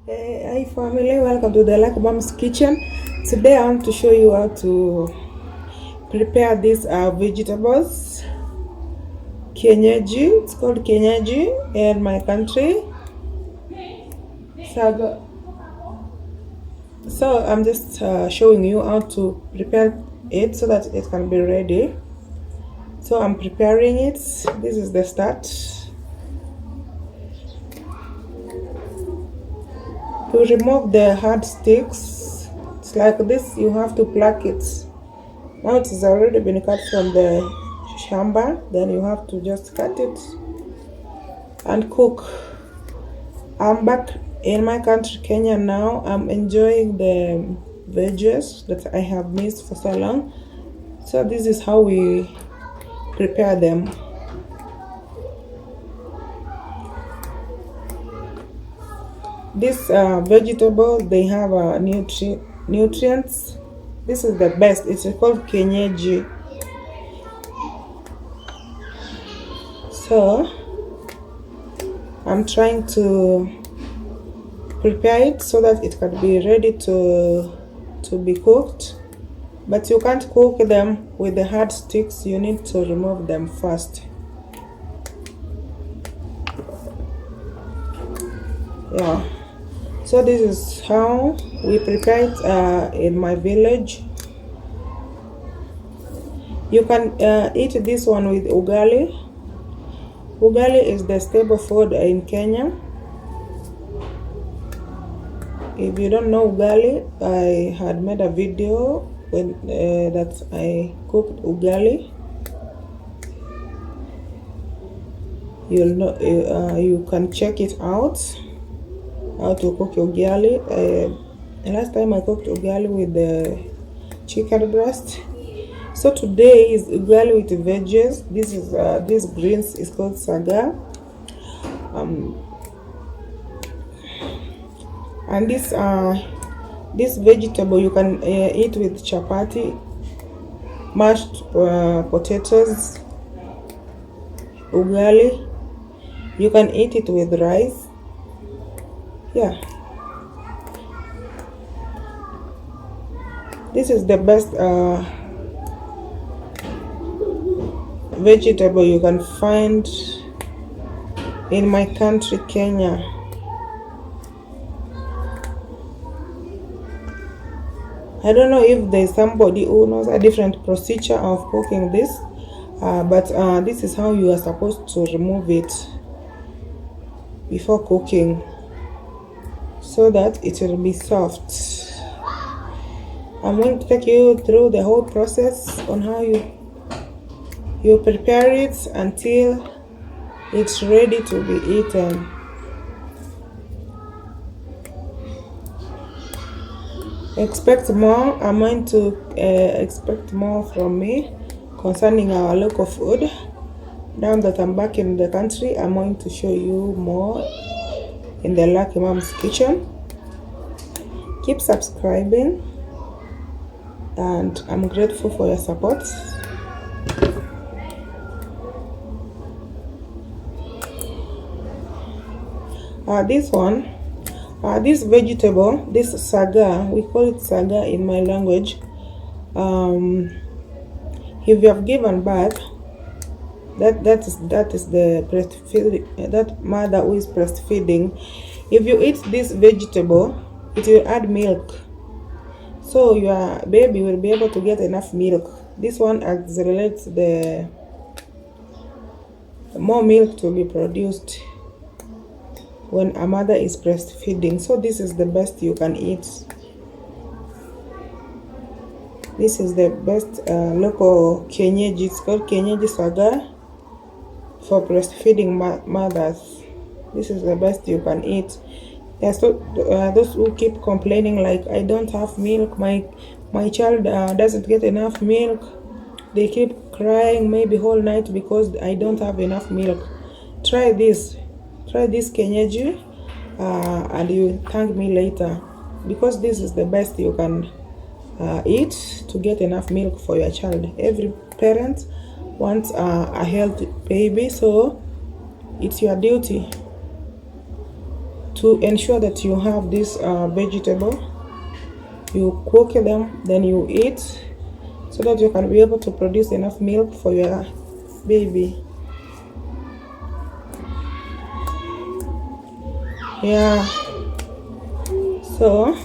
Hi family, welcome to the Lucky Mom's Kitchen. Today I want to show you how to prepare these vegetables. Kienyeji, it's called Kienyeji in my country. So I'm just showing you how to prepare it so that it can be ready. So I'm preparing it. This is the start. To remove the hard sticks, it's like this, you have to pluck it. Now it has already been cut from the shamba, then you have to just cut it and cook. I'm back in my country, Kenya now. I'm enjoying the veggies that I have missed for so long. So this is how we prepare them. These vegetables, they have nutrients. This is the best. It's called Kienyeji. So I'm trying to prepare it so that it can be ready to be cooked. But you can't cook them with the hard sticks. You need to remove them first. Yeah. So this is how we prepare it in my village. You can eat this one with ugali. Ugali is the staple food in Kenya. If you don't know ugali, I had made a video when that I cooked ugali. You'll know. You can check it out. How to cook ugali. Last time I cooked ugali with the chicken breast. So today is ugali with veggies. This is this greens is called saga. And this vegetable you can eat with chapati, mashed potatoes, ugali. You can eat it with rice. Yeah, this is the best vegetable you can find in my country, Kenya. I don't know if there's somebody who knows a different procedure of cooking this, but this is how you are supposed to remove it before cooking, so that it will be soft. I'm going to take you through the whole process on how you prepare it until it's ready to be eaten. Expect more. I'm going to expect more from me concerning our local food. Now that I'm back in the country, I'm going to show you more in the Lucky Mom's Kitchen. Keep subscribing, and I'm grateful for your support. This vegetable, this saga, we call it saga in my language. If you have given birth, that is the breastfeeding, that mother who is breastfeeding. If you eat this vegetable, it will add milk, so your baby will be able to get enough milk. This one accelerates the more milk to be produced when a mother is breastfeeding. So this is the best you can eat. This is the best local Kienyeji. It's called Kienyeji saga for breastfeeding mothers. This is the best you can eat. There's those who keep complaining like, I don't have milk, my child doesn't get enough milk. They keep crying maybe whole night because I don't have enough milk. Try this Kienyeji and you thank me later, because this is the best you can eat to get enough milk for your child. Every parent wants a healthy baby, so it's your duty to ensure that you have this vegetable. You cook them, then you eat, so that you can be able to produce enough milk for your baby. Yeah, so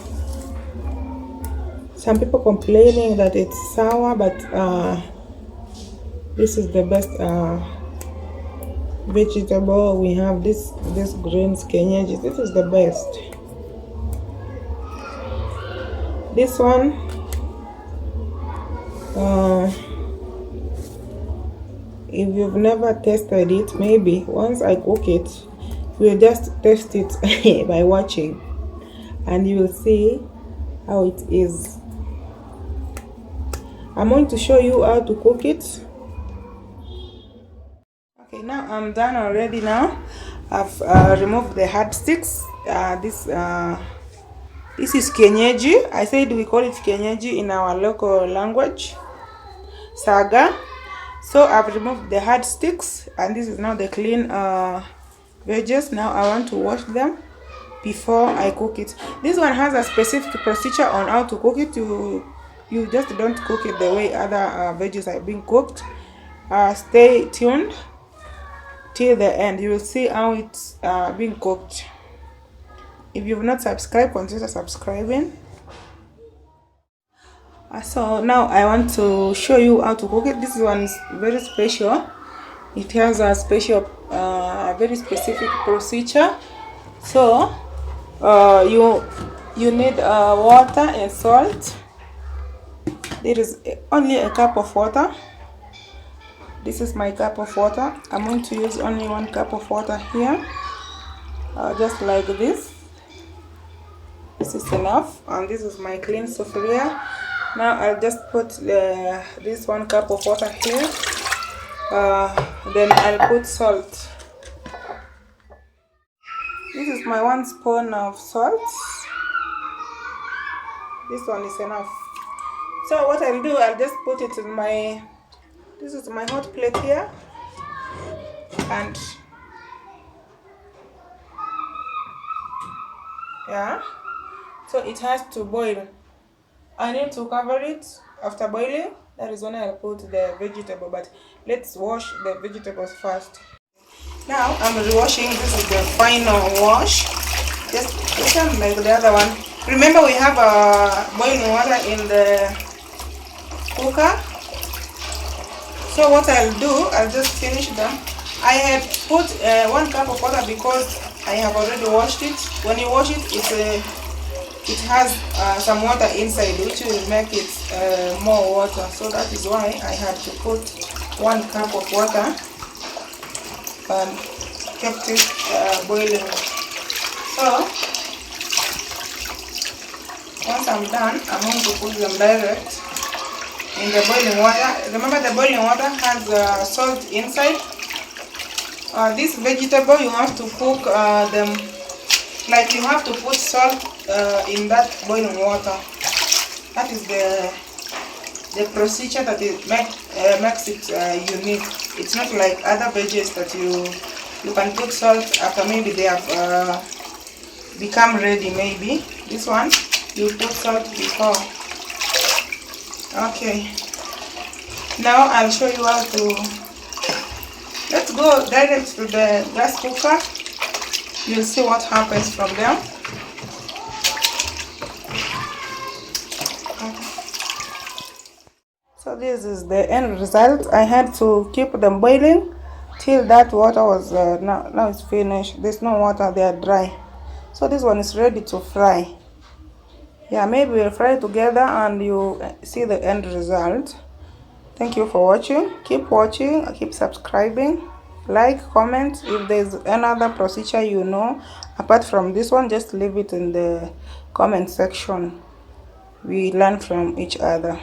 some people complaining that it's sour, but this is the best vegetable. We have this greens, Kienyeji. This is the best. This one, if you've never tasted it, maybe once I cook it, you'll just taste it by watching, and you will see how it is. I'm going to show you how to cook it. Okay, now I'm done already. Now I've removed the hard sticks. This is Kienyeji. I said we call it Kienyeji in our local language, saga. So I've removed the hard sticks, and this is now the clean veggies. Now I want to wash them before I cook it. This one has a specific procedure on how to cook it. You just don't cook it the way other veggies are being cooked. Stay tuned till the end. You will see how it's being cooked. If you've not subscribed, consider subscribing. So now I want to show you how to cook it. This one is very special. It has a special, very specific procedure. So you need water and salt. There is only a cup of water. This is my cup of water. I'm going to use only 1 cup of water here, just like this. This is enough, and this is my clean sufuria. Now I'll just put this 1 cup of water here. Then I'll put salt. This is my 1 spoon of salt. This one is enough. So what I'll do, I'll just put it in my, this is my hot plate here, and yeah, so it has to boil. I need to cover it. After boiling, that is when I'll put the vegetable, but let's wash the vegetables first. Now I'm rewashing. This is the final wash. Just put them like the other one. Remember, we have boiling water in the cooker. So what I'll do, I'll just finish them. I had put 1 cup of water because I have already washed it. When you wash it, it has some water inside, which will make it more water. So that is why I had to put 1 cup of water and kept it boiling. So once I'm done, I'm going to put them direct in the boiling water. Remember, the boiling water has salt inside. This vegetable, you have to cook them, like you have to put salt in that boiling water. That is the procedure that it makes it unique. It's not like other veggies that you can put salt after maybe they have become ready. Maybe this one you put salt before. Okay, now I'll show you how to. Let's go direct to the gas cooker. You'll see what happens from there. So this is the end result. I had to keep them boiling till that water was now it's finished. There's no water, they are dry. So this one is ready to fry. Yeah, maybe we'll fry together and you see the end result. Thank you for watching. Keep watching, keep subscribing, like, comment. If there's another procedure you know apart from this one, just leave it in the comment section. We learn from each other.